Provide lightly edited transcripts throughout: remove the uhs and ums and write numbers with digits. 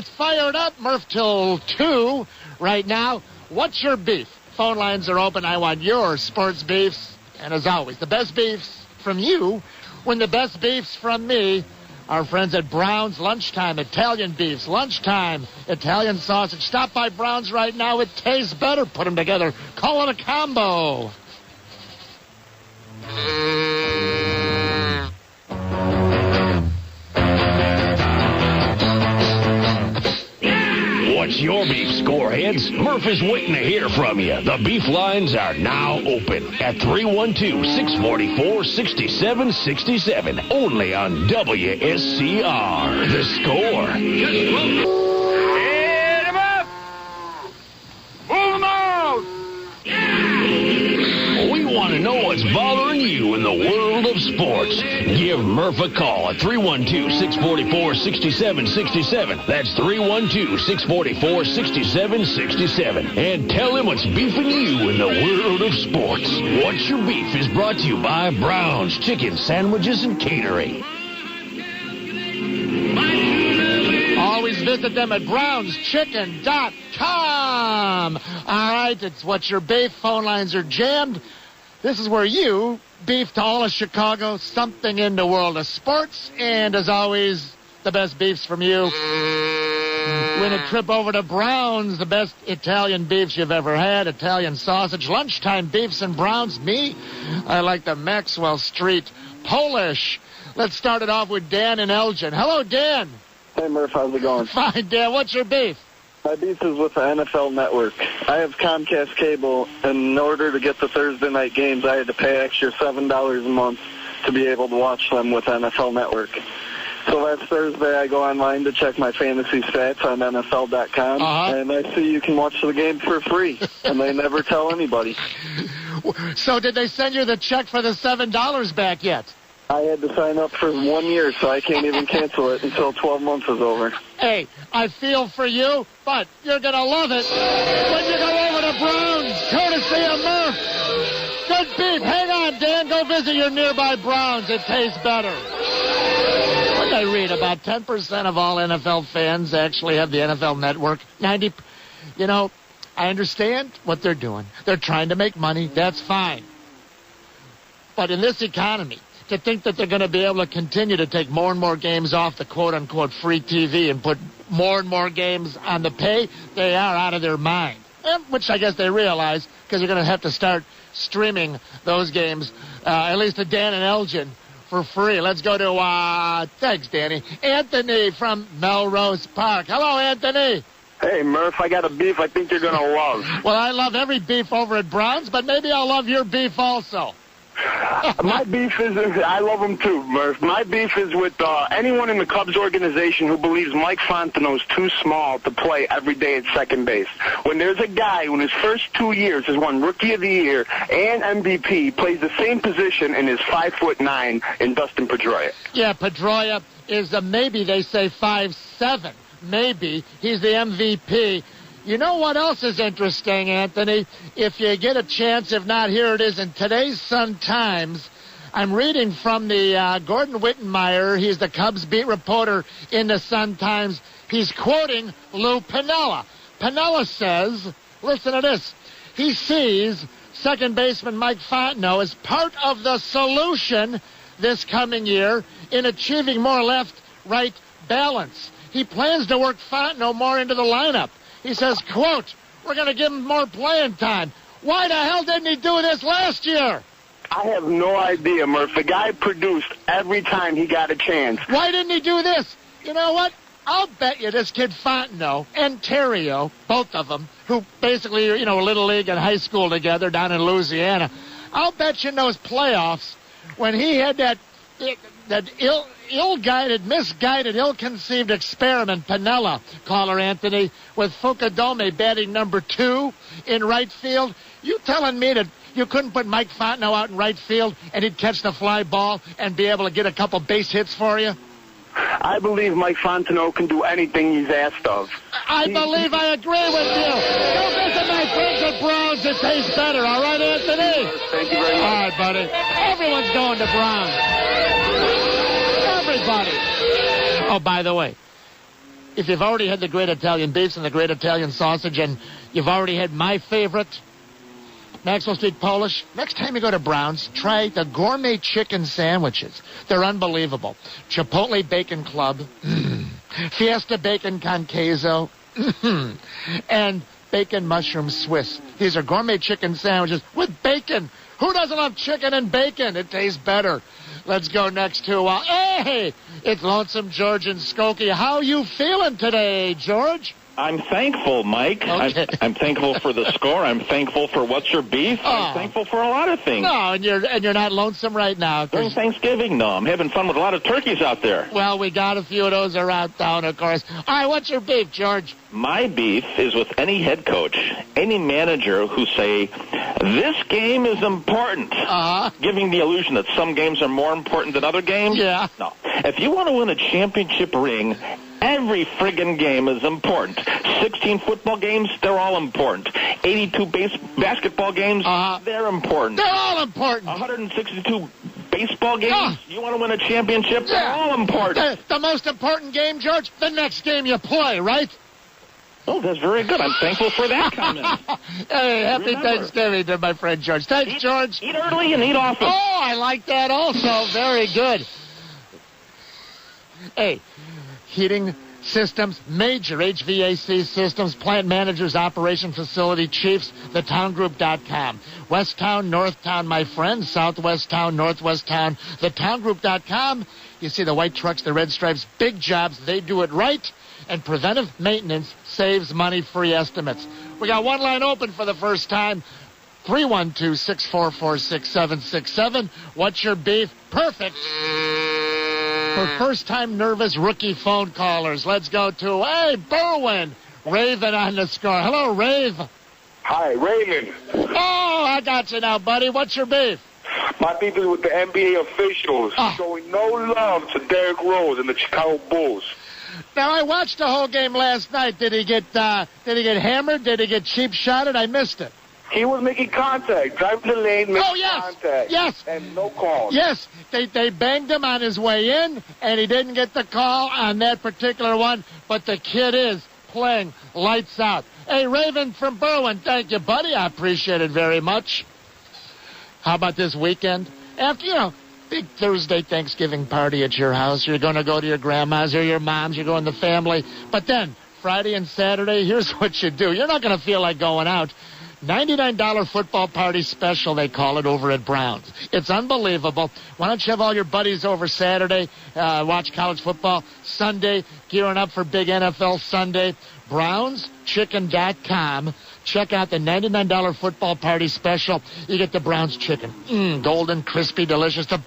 let's fire it up. Murph till 2 right now. What's your beef? Phone lines are open. I want your sports beefs. And as always, the best beefs from you win the best beefs from me. Our friends at Brown's Lunchtime Italian Beefs. Lunchtime Italian sausage. Stop by Brown's right now. It tastes better. Put them together. Call it a combo. What's your beef, scoreheads? Murph is waiting to hear from you. The beef lines are now open at 312-644-6767. Only on WSCR. The Score. Hit him up! Move him out! We want to know what's bothering you in the world of sports. Give Murph a call at 312-644-6767. That's 312-644-6767. And tell him what's beefing you in the world of sports. What's Your Beef is brought to you by Brown's Chicken Sandwiches and Catering. Always visit them at brownschicken.com. All right, it's What's Your Beef. Phone lines are jammed. This is where you beef to all of Chicago, something in the world of sports. And as always, the best beefs from you. Win a trip over to Brown's, the best Italian beefs you've ever had. Italian sausage, lunchtime beefs and Brown's. Me, I like the Maxwell Street Polish. Let's start it off with Dan and Elgin. Hello, Dan. Hey, Murph, how's it going? Fine, Dan. What's your beef? My beef is with the NFL Network. I have Comcast cable, and in order to get the Thursday night games, I had to pay extra $7 a month to be able to watch them with NFL Network. So last Thursday, I go online to check my fantasy stats on NFL.com, and I see you can watch the game for free, and they never tell anybody. So did they send you the check for the $7 back yet? I had to sign up for 1 year, so I can't even cancel it until 12 months is over. Hey, I feel for you, but you're going to love it when you go over to Brown's, courtesy of Murph. Good beef. Hang on, Dan. Go visit your nearby Brown's. It tastes better. What did I read? About 10% of all NFL fans actually have the NFL Network. 90%. You know, I understand what they're doing. They're trying to make money. That's fine. But in this economy, to think that they're going to be able to continue to take more and more games off the quote-unquote free TV and put more and more games on the pay, they are out of their mind. Which I guess they realize, because they're going to have to start streaming those games, at least to Dan and Elgin, for free. Let's go to, thanks, Danny, Anthony from Melrose Park. Hello, Anthony. Hey, Murph, I got a beef I think you're going to love. Well, I love every beef over at Brown's, but maybe I'll love your beef also. My beef is, I love them too, Murph. My beef is with anyone in the Cubs organization who believes Mike Fontenot's too small to play every day at second base. When there's a guy who in his first 2 years has won Rookie of the Year and MVP, plays the same position and is 5'9" in Dustin Pedroia. Yeah, Pedroia is maybe they say 5'7". Maybe. He's the MVP. You know what else is interesting, Anthony? If you get a chance, if not, here it is in today's Sun-Times. I'm reading from the Gordon Wittenmeyer. He's the Cubs beat reporter in the Sun-Times. He's quoting Lou Piniella. Piniella says, listen to this, he sees second baseman Mike Fontenot as part of the solution this coming year in achieving more left-right balance. He plans to work Fontenot more into the lineup. He says, quote, we're going to give him more playing time. Why the hell didn't he do this last year? I have no idea, Murph. The guy produced every time he got a chance. Why didn't he do this? You know what? I'll bet you this kid Fontenot and Terrio, both of them, who basically, you know, Little League and high school together down in Louisiana, I'll bet you in those playoffs, when he had that ill-guided, misguided, ill-conceived experiment, Piniella, caller Anthony, with Fukudome batting number 2 in right field. You telling me that you couldn't put Mike Fontenot out in right field and he'd catch the fly ball and be able to get a couple base hits for you? I believe Mike Fontenot can do anything he's asked of. I believe I agree with you. Go visit my friends at Browns. It tastes better. All right, Anthony? Thank you very much. All right, buddy. Everyone's going to Browns. Everybody. Oh, by the way, if you've already had the great Italian beefs and the great Italian sausage, and you've already had my favorite, Maxwell Street Polish, next time you go to Brown's, try the gourmet chicken sandwiches. They're unbelievable. Chipotle Bacon Club, Fiesta Bacon con Queso, and Bacon Mushroom Swiss. These are gourmet chicken sandwiches with bacon. Who doesn't love chicken and bacon? It tastes better. Let's go next to, hey, it's Lonesome George and Skokie. How you feeling today, George? I'm thankful, Mike. Okay. I'm thankful for the score. I'm thankful for What's Your Beef. I'm thankful for a lot of things. No, and you're not lonesome right now. During Thanksgiving, no. I'm having fun with a lot of turkeys out there. Well, we got a few of those around town, of course. All right, what's your beef, George? My beef is with any head coach, any manager who say, this game is important, giving the illusion that some games are more important than other games. Yeah. No. If you want to win a championship ring, every friggin' game is important. 16 football games, they're all important. 82 basketball games, they're important. They're all important. 162 baseball games, you want to win a championship, they're all important. The most important game, George, the next game you play, right? Oh, that's very good. I'm thankful for that comment. Hey, happy Thanksgiving to my friend George. Thanks, George. Eat early and eat often. Oh, I like that also. Very good. Hey, heating systems, major HVAC systems, plant managers, operation facility chiefs, thetowngroup.com. West Town, North Town, my friends, Southwest Town, Northwest Town, thetowngroup.com. You see the white trucks, the red stripes, big jobs. They do it right. And preventive maintenance saves money, free estimates. We got one line open for the first time. 312-644-6767. What's your beef? Perfect. For first-time nervous rookie phone callers, let's go to, Berwyn. Raven on the score. Hello, Rave. Hi, Raymond. Oh, I got you now, buddy. What's your beef? My beef is with the NBA officials showing no love to Derrick Rose and the Chicago Bulls. Now, I watched the whole game last night. Did he get hammered? Did he get cheap shotted? I missed it. He was making contact, driving the lane, making contact. Yes. And no call. Yes, they banged him on his way in, and he didn't get the call on that particular one, but the kid is playing lights out. Hey, Raven from Berwyn, thank you, buddy. I appreciate it very much. How about this weekend? After, big Thursday Thanksgiving party at your house. You're going to go to your grandma's or your mom's. You're going to the family. But then, Friday and Saturday, here's what you do. You're not going to feel like going out. $99 football party special, they call it, over at Brown's. It's unbelievable. Why don't you have all your buddies over Saturday, watch college football, Sunday, gearing up for big NFL Sunday. BrownsChicken.com. Check out the $99 football party special. You get the Brown's chicken. Golden, crispy, delicious. The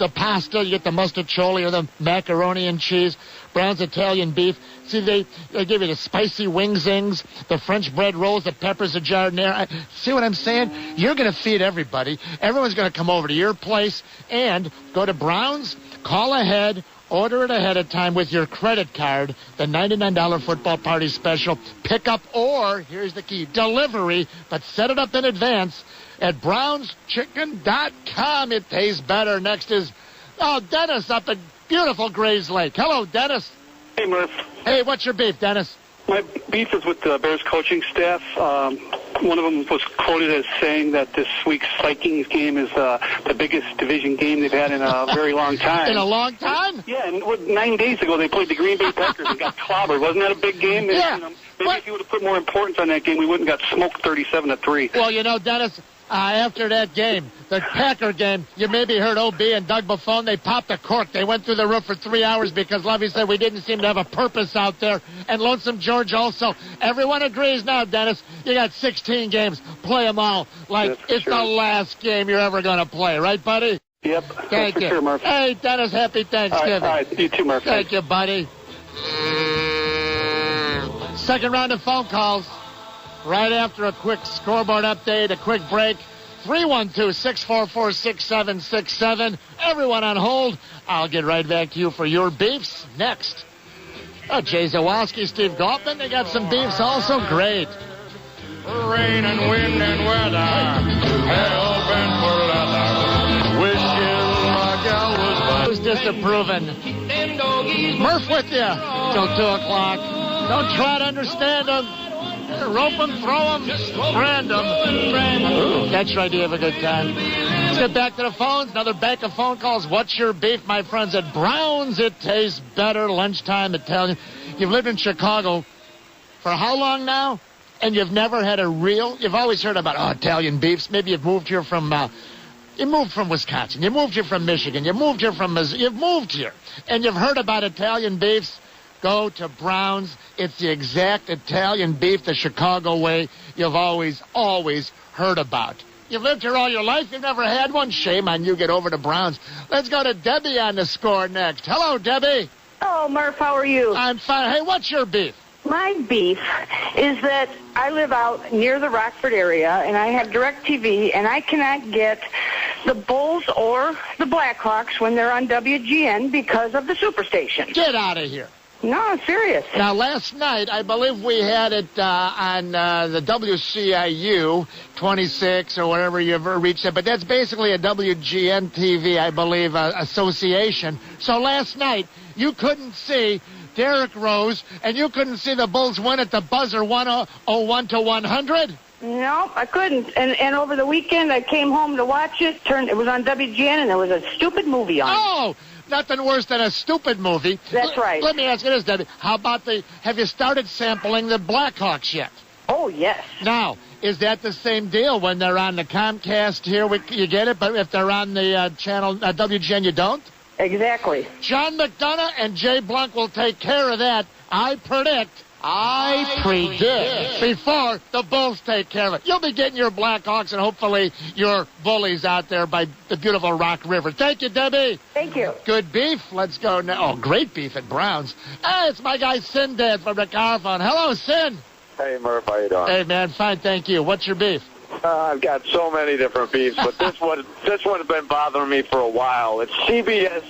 pasta, you get the mustacholi or the macaroni and cheese. Brown's Italian beef. See, they give you the spicy wing zings, the French bread rolls, the peppers of jardiniere. See what I'm saying? You're going to feed everybody. Everyone's going to come over to your place and go to Brown's, call ahead, order it ahead of time with your credit card, the $99 football party special. Pick up or, here's the key, delivery, but set it up in advance at brownschicken.com. It tastes better. Next is, Dennis up at beautiful Grays Lake. Hello, Dennis. Hey, Murph. Hey, what's your beef, Dennis? My beef is with the Bears coaching staff. One of them was quoted as saying that this week's Vikings game is the biggest division game they've had in a very long time. In a long time? Yeah, and 9 days ago they played the Green Bay Packers and got clobbered. Wasn't that a big game? Yeah. Maybe if you would have put more importance on that game, we wouldn't have got smoked 37-3. Well, Dennis, after that game, the Packer game, you maybe heard OB and Doug Buffon, they popped a cork. They went through the roof for 3 hours because Lovey said we didn't seem to have a purpose out there. And Lonesome George also. Everyone agrees now, Dennis, you got 16 games. Play them all like it's the last game you're ever going to play. Right, buddy? Yep. Thank you. Sure, Murph. Hey, Dennis, happy Thanksgiving. All right. You too, Murph. Thank you, buddy. Second round of phone calls. Right after a quick scoreboard update, a quick break. 312-644-6767. Everyone on hold. I'll get right back to you for your beefs next. Jay Zawoski, Steve Galtman, they got some beefs also. Great. Rain and wind and weather, hell bent for leather. Wishing my gal was Who's disapproving? Them dogs Murph with you till 2 o'clock. Don't try to understand them. Rope them, throw them, brand them. That's right, you have a good time. Let's get back to the phones. Another bank of phone calls. What's your beef, my friends? At Brown's, it tastes better. Lunchtime Italian. You've lived in Chicago for how long now? And you've never had you've always heard about Italian beefs. Maybe you've moved here from Wisconsin. You moved here from Michigan. You moved here from Missouri. You've moved here. And you've heard about Italian beefs. Go to Brown's. It's the exact Italian beef the Chicago way you've always heard about. You've lived here all your life. You've never had one. Shame on you. Get over to Brown's. Let's go to Debbie on the score next. Hello, Debbie. Oh, Murph, how are you? I'm fine. Hey, what's your beef? My beef is that I live out near the Rockford area, and I have DirecTV, and I cannot get the Bulls or the Blackhawks when they're on WGN because of the Superstation. Get out of here. No, I'm serious. Now, last night, I believe we had it on the WCIU 26 or whatever you ever reached it, but that's basically a WGN TV, I believe, association. So last night, you couldn't see Derrick Rose, and you couldn't see the Bulls win at the buzzer 101 to 100? No, I couldn't. And over the weekend, I came home to watch it. It was on WGN, and there was a stupid movie on. Oh! Nothing worse than a stupid movie. That's right. Let me ask you this, Debbie. How about have you started sampling the Blackhawks yet? Oh, yes. Now, is that the same deal when they're on the Comcast here? You get it, but if they're on the channel WGN, you don't? Exactly. John McDonough and Jay Blanc will take care of that. I predict, before the Bulls take care of it. You'll be getting your Blackhawks and hopefully your Bullies out there by the beautiful Rock River. Thank you, Debbie. Thank you. Good beef. Let's go now. Oh, great beef at Brown's. Hey, it's my guy Sin Dad from the car phone. Hello, Sin. Hey, Murph, how you doing? Hey, man, fine, thank you. What's your beef? I've got so many different beefs, but this one has been bothering me for a while. It's CBS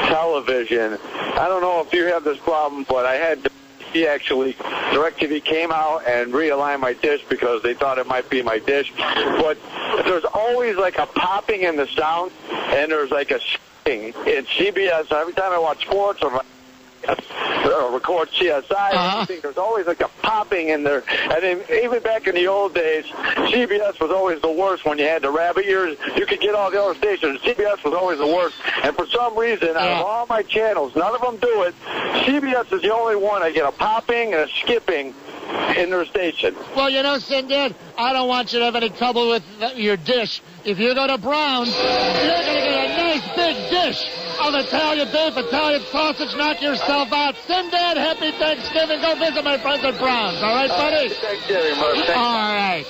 television. I don't know if you have this problem, but I had DirecTV came out and realigned my dish because they thought it might be my dish. But there's always like a popping in the sound, and there's like a in CBS. Every time I watch sports or record CSI, there's always like a popping in there. And then, even back in the old days, CBS was always the worst when you had the rabbit ears. You could get all the other stations. CBS was always the worst. And for some reason, out of all my channels, none of them do it. CBS is the only one I get a popping and a skipping in their station. Well, you know, Cindy, I don't want you to have any trouble with your dish. If you go to Brown's, you're going to get a nice big dish of Italian beef, Italian sausage. Knock yourself out. Dad, happy Thanksgiving. Go visit my friends at Brown's. All right, buddy? Thanksgiving, Murph. All right.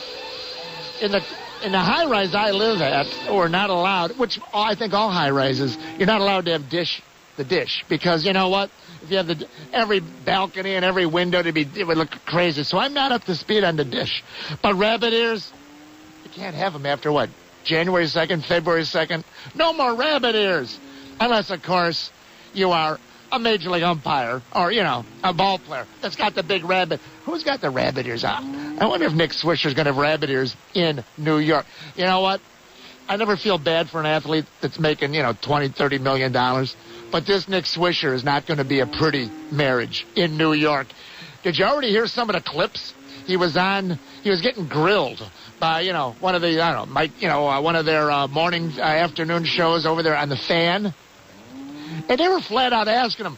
In the high-rise I live at, we're not allowed, which I think all high-rises, you're not allowed to have the dish, because you know what? If you have every balcony and every window it would look crazy. So I'm not up to speed on the dish. But rabbit ears, you can't have them after what? January 2nd, February 2nd? No more rabbit ears. Unless, of course, you are a major league umpire or, a ball player that's got the big rabbit. Who's got the rabbit ears on? I wonder if Nick Swisher's going to have rabbit ears in New York. You know what? I never feel bad for an athlete that's making, $20, $30 million. But this Nick Swisher is not going to be a pretty marriage in New York. Did you already hear some of the clips? He was getting grilled by, one of the, one of their morning, afternoon shows over there on the Fan. And they were flat out asking him,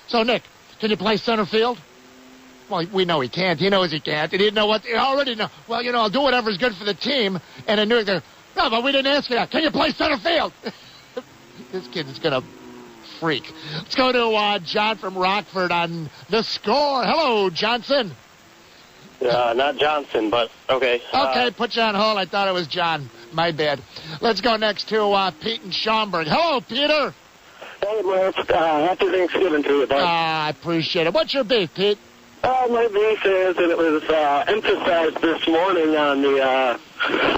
so Nick, can you play center field? Well, we know he can't. He knows he can't. He didn't know what, he already know. Well, I'll do whatever's good for the team. And in New York, they're, no, but we didn't ask you that. Can you play center field? This kid is going to freak. Let's go to John from Rockford on the score. Hello, Johnson. Not Johnson, but okay. Okay, put you on hold. I thought it was John. My bad. Let's go next to Pete in Schaumburg. Hello, Peter. Hey, Murph. Happy Thanksgiving to you, bud. I appreciate it. What's your beef, Pete? My beef is, and it was emphasized this morning on the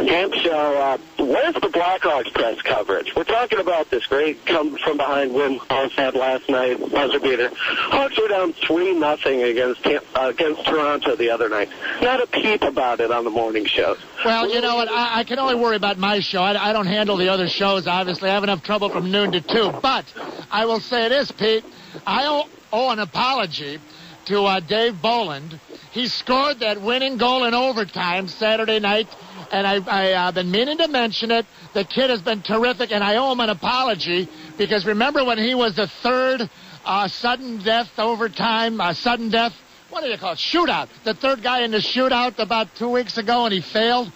camp show, where's the Blackhawks press coverage? We're talking about this great come-from-behind win Hawks had last night, buzzer beater. Hawks were down 3-0 against Toronto the other night. Not a peep about it on the morning shows. Well, you know what? I can only worry about my show. I don't handle the other shows, obviously. I have enough trouble from noon to 2. But I will say this, Pete. I owe an apology to Dave Boland. He scored that winning goal in overtime Saturday night, and I've been meaning to mention it. The kid has been terrific, and I owe him an apology because remember when he was the third sudden death, what do you call it, shootout, the third guy in the shootout about 2 weeks ago, and he failed?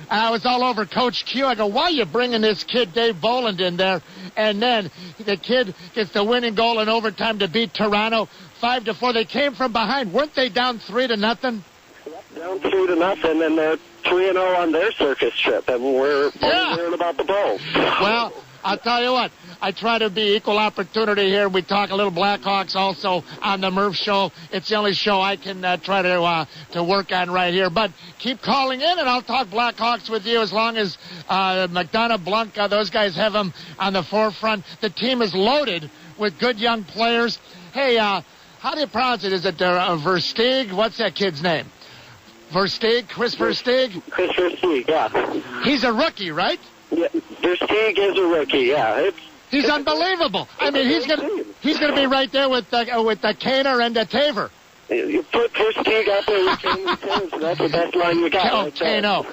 And I was all over Coach Q. I go, why are you bringing this kid Dave Boland in there? And then the kid gets the winning goal in overtime to beat Toronto 5-4. They came from behind. Weren't they down 3-0? Down 3-0, and they're 3-0 on their circus trip, and we're hearing about the Bulls. Well, I'll tell you what. I try to be equal opportunity here. We talk a little Blackhawks also on the Murph Show. It's the only show I can try to work on right here. But keep calling in, and I'll talk Blackhawks with you as long as McDonough, Blanca, those guys have them on the forefront. The team is loaded with good young players. Hey, how do you pronounce it? Is it Versteeg? What's that kid's name? Versteeg? Chris Versteeg? Chris Versteeg, yeah. He's a rookie, right? Yeah, Versteeg is a rookie, yeah. He's unbelievable. I mean, he's gonna be right there with the Kaner and the Taver. You put Versteeg out there with Kano, that's the best line you got. Oh, Kano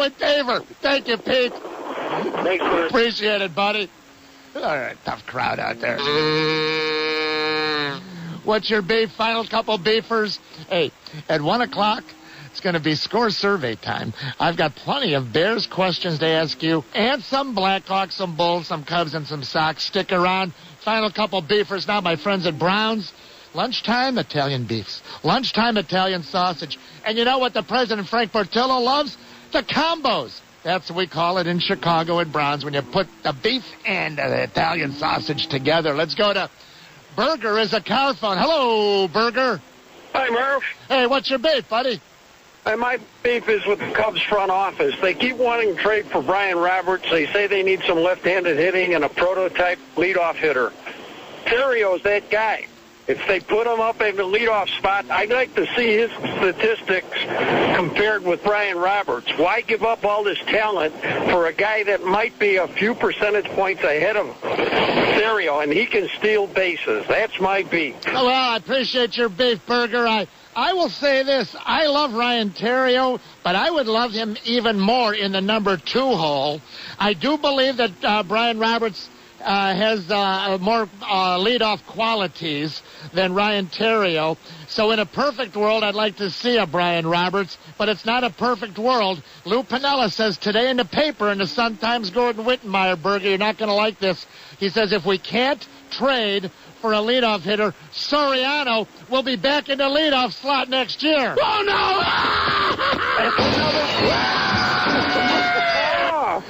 and Taver. Thank you, Pete. Thanks, man. Appreciate it, buddy. All right, tough crowd out there. What's your beef? Final couple beefers. Hey, at 1 o'clock. It's going to be score survey time. I've got plenty of Bears questions to ask you, and some Blackhawks, some Bulls, some Cubs, and some Sox. Stick around. Final couple beefers now, my friends at Brown's. Lunchtime Italian beefs. Lunchtime Italian sausage. And you know what the president, Frank Portillo, loves? The combos. That's what we call it in Chicago at Brown's, when you put the beef and the Italian sausage together. Let's go to Burger is a car phone. Hello, Burger. Hi, Murph. Hey, what's your beef, buddy? And my beef is with the Cubs front office. They keep wanting to trade for Brian Roberts. They say they need some left-handed hitting and a prototype leadoff hitter. Terrio's that guy. If they put him up in the leadoff spot, I'd like to see his statistics compared with Brian Roberts. Why give up all this talent for a guy that might be a few percentage points ahead of Therio, and he can steal bases? That's my beef. Oh, well, I appreciate your beef, Burger. I will say this. I love Ryan Theriot, but I would love him even more in the number 2 hole. I do believe that Brian Roberts has more leadoff qualities than Ryan Theriot. So in a perfect world, I'd like to see a Brian Roberts, but it's not a perfect world. Lou Piniella says today in the paper, in the Sun-Times, Gordon Wittenmeyer, Burger, you're not going to like this. He says if we can't trade for a leadoff hitter, Soriano will be back in the leadoff slot next year. Oh, no!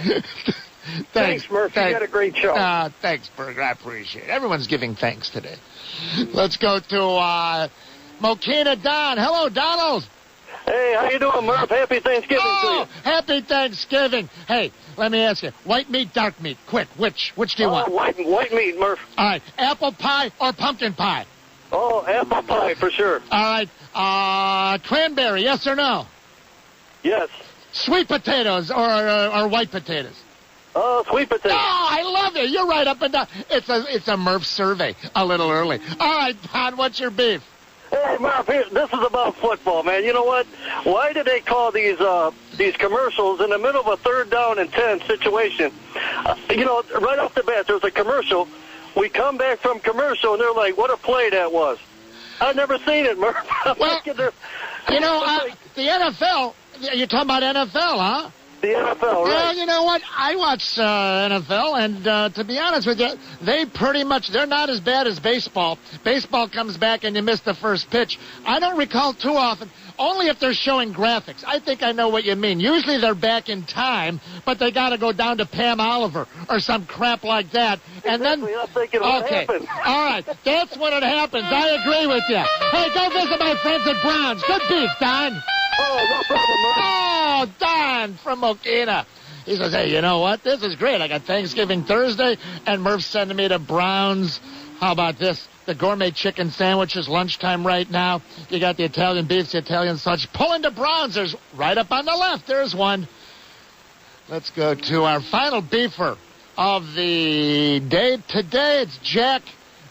Thanks, Murph. You had a great show. Thanks, Burger. I appreciate it. Everyone's giving thanks today. Let's go to Mokina Don. Hello, Donald. Hey, how you doing, Murph? Happy Thanksgiving to you. Happy Thanksgiving. Hey, let me ask you, white meat, dark meat, quick, which do you want? White meat, Murph. All right, apple pie or pumpkin pie? Oh, apple pie for sure. All right, cranberry, yes or no? Yes. Sweet potatoes or white potatoes? Sweet potato. Oh, I love it. You're right up and down. It's a Murph survey a little early. All right, Don, what's your beef? Hey, Murph, this is about football, man. You know what? Why did they call these commercials in the middle of a 3rd down and 10 situation? Right off the bat, there's a commercial. We come back from commercial, and they're like, what a play that was. I've never seen it, Murph. Well, the NFL, you're talking about NFL, huh? The NFL, right? Well, you know what? I watch NFL, and to be honest with you, they're not as bad as baseball. Baseball comes back and you miss the first pitch. I don't recall too often, only if they're showing graphics. I think I know what you mean. Usually they're back in time, but they got to go down to Pam Oliver or some crap like that. And exactly. I'm thinking what happened. All right, that's when it happens. I agree with you. Hey, go visit my friends at Browns. Good beef, Don. Oh, no problem, Murph. Oh, Don from Mokina. He says, hey, you know what? This is great. I got Thanksgiving Thursday, and Murph's sending me to Brown's. How about this? The gourmet chicken sandwiches, lunchtime right now. You got the Italian beef, the Italian sausage. Pull into Brown's. There's right up on the left. There's one. Let's go to our final beefer of the day. Today it's Jack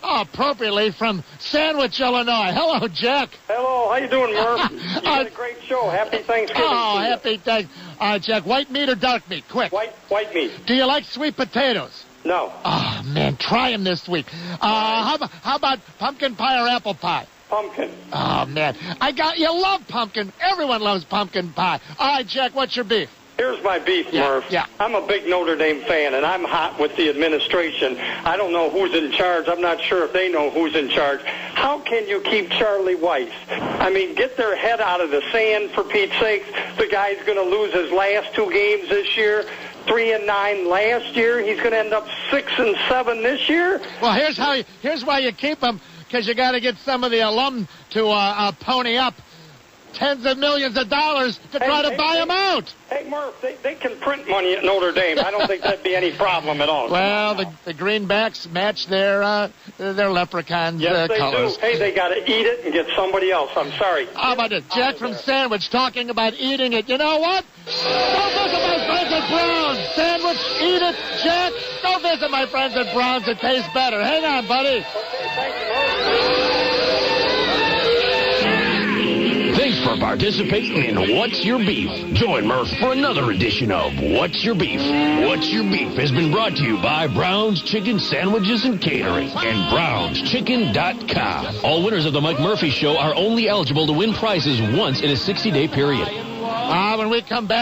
appropriately from Sandwich, Illinois. Hello, Jack. Hello, how you doing, Murph? You got a great show. Happy Thanksgiving. Oh, happy Thanksgiving. Jack, white meat or dark meat? Quick. White meat. Do you like sweet potatoes? No. Oh, man, try them this week. How about pumpkin pie or apple pie? Pumpkin. Oh, man. You love pumpkin. Everyone loves pumpkin pie. All right, Jack, what's your beef? Here's my beef, Murph. Yeah. I'm a big Notre Dame fan, and I'm hot with the administration. I don't know who's in charge. I'm not sure if they know who's in charge. How can you keep Charlie Weiss? I mean, get their head out of the sand, for Pete's sakes. The guy's going to lose his last 2 games this year. 3-9 last year. He's going to end up 6-7 this year. Well, here's why you keep him, because you got to get some of the alum to pony up tens of millions of dollars to try to buy him out. Hey, Murph, they can print money at Notre Dame. I don't think that'd be any problem at all. Well, the greenbacks match their leprechauns colors. Do. Hey, they got to eat it and get somebody else. I'm sorry. How about it? Jack from Sandwich talking about eating it. You know what? Go visit my friends at Browns. Sandwich, eat it. Jack, go visit my friends at Browns. It tastes better. Hang on, buddy. Okay, thank you, Murph. Thanks for participating in What's Your Beef. Join Murph for another edition of What's Your Beef. What's Your Beef has been brought to you by Brown's Chicken Sandwiches and Catering and BrownsChicken.com. All winners of the Mike Murphy Show are only eligible to win prizes once in a 60-day period. When we come back.